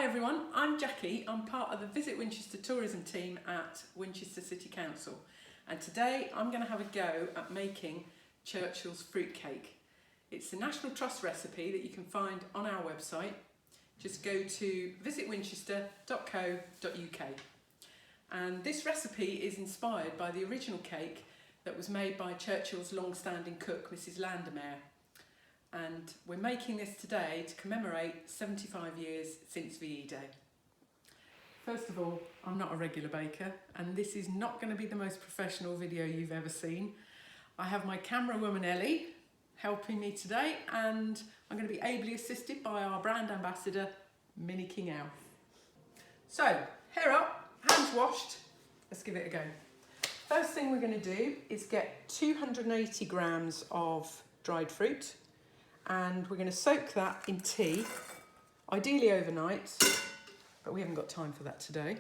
everyone, I'm Jackie. I'm part of the Visit Winchester tourism team at Winchester City Council, and today I'm going to have a go at making Churchill's fruitcake. It's a National Trust recipe that you can find on our website. Just go to visitwinchester.co.uk, and this recipe is inspired by the original cake that was made by Churchill's long-standing cook, Mrs. Landermere. And we're making this today to commemorate 75 years since VE Day. First of all, I'm not a regular baker, and this is not going to be the most professional video you've ever seen. I have my camera woman Ellie helping me today, and I'm going to be ably assisted by our brand ambassador, Minnie King Owl. So, hair up, hands washed, let's give it a go. First thing we're going to do is get 280 grams of dried fruit, and we're going to soak that in tea, ideally overnight, but we haven't got time for that today.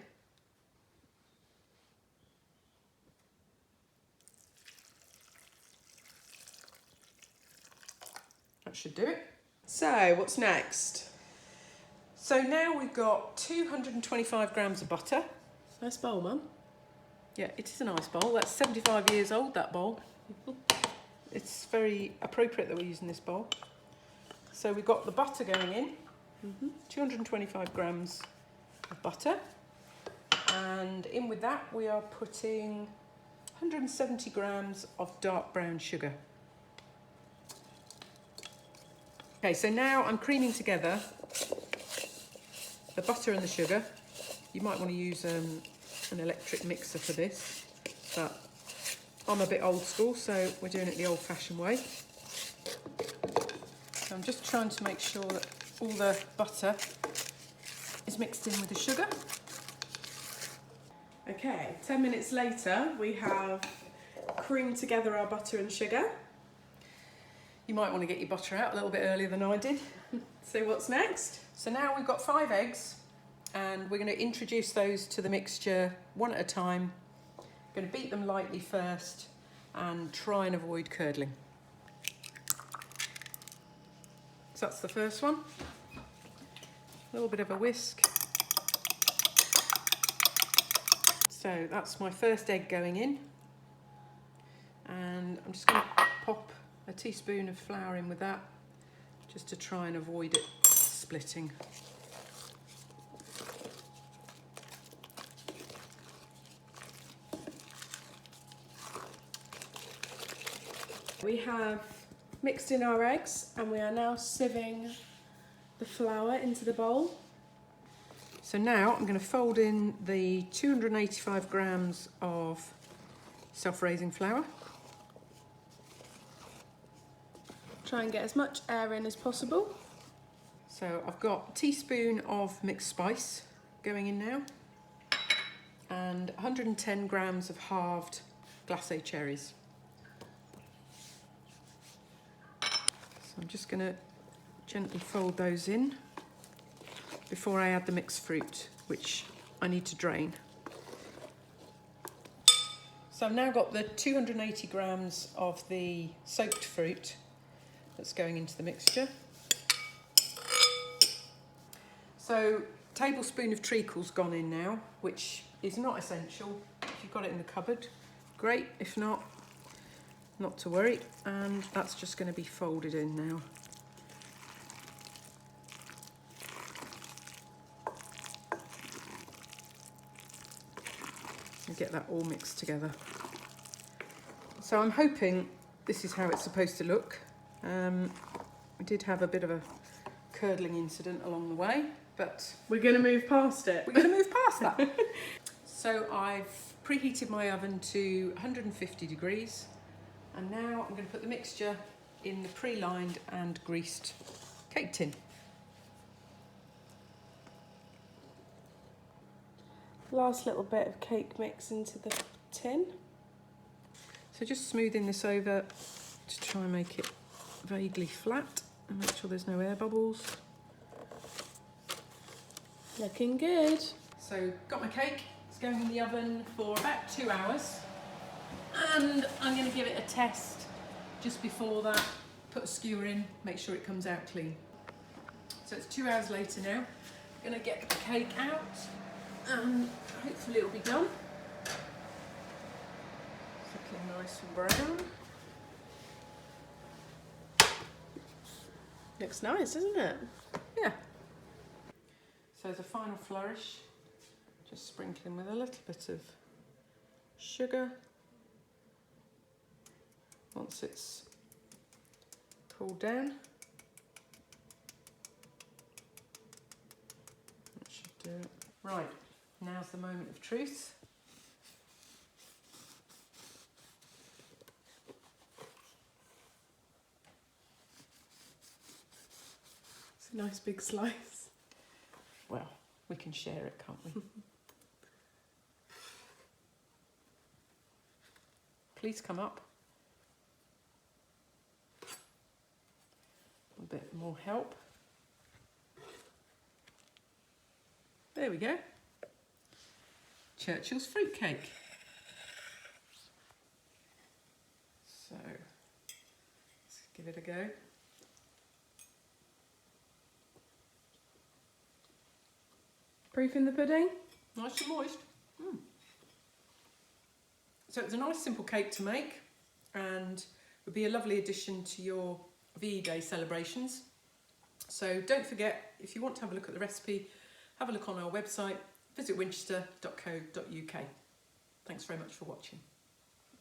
That should do it. So, what's next? So now we've got 225 grams of butter. Nice bowl, Mum. Yeah, it is a nice bowl. That's 75 years old, that bowl. It's very appropriate that we're using this bowl. So we've got the butter going in, 225 grams of butter. And in with that, we are putting 170 grams of dark brown sugar. Okay, so now I'm creaming together the butter and the sugar. You might want to use an electric mixer for this, but I'm a bit old school, so we're doing it the old-fashioned way. So I'm just trying to make sure that all the butter is mixed in with the sugar. Okay, 10 minutes later, we have creamed together our butter and sugar. You might want to get your butter out a little bit earlier than I did. So what's next? So now we've got 5 eggs, and we're going to introduce those to the mixture one at a time. Going to beat them lightly first and try and avoid curdling. So that's the first one. A little bit of a whisk. So that's my first egg going in. And I'm just going to pop a teaspoon of flour in with that, just to try and avoid it splitting. We have mixed in our eggs, and we are now sieving the flour into the bowl. So now I'm going to fold in the 285 grams of self-raising flour. Try and get as much air in as possible. So I've got a teaspoon of mixed spice going in now, and 110 grams of halved glacé cherries. So I'm just going to gently fold those in before I add the mixed fruit, which I need to drain. So I've now got the 280 grams of the soaked fruit that's going into the mixture. So tablespoon of treacle's gone in now, which is not essential. If you've got it in the cupboard, great. If not, not to worry. And that's just going to be folded in now. And get that all mixed together. So I'm hoping this is how it's supposed to look. We did have a bit of a curdling incident along the way, but we're going to move past it. We're going to move past that. So I've preheated my oven to 150 degrees, and now I'm going to put the mixture in the pre-lined and greased cake tin. Last little bit of cake mix into the tin. So just smoothing this over to try and make it vaguely flat and make sure there's no air bubbles. Looking good. So got my cake, it's going in the oven for about 2 hours, and I'm going to give it a test just before that. Put a skewer in, make sure it comes out clean. So it's 2 hours later now, I'm going to get the cake out and hopefully it'll be done. It's looking nice and brown. Looks nice, doesn't it? Yeah. So as a final flourish, just sprinkling with a little bit of sugar. Once it's cooled down, that should do it. Right, now's the moment of truth. It's a nice big slice. Well, we can share it, can't we? Please come up. A bit more help. There we go. Churchill's fruitcake. So, let's give it a go. Proof in the pudding? Nice and moist. So it's a nice simple cake to make and would be a lovely addition to your VE Day celebrations. So don't forget, if you want to have a look at the recipe, have a look on our website, visit winchester.co.uk. Thanks very much for watching.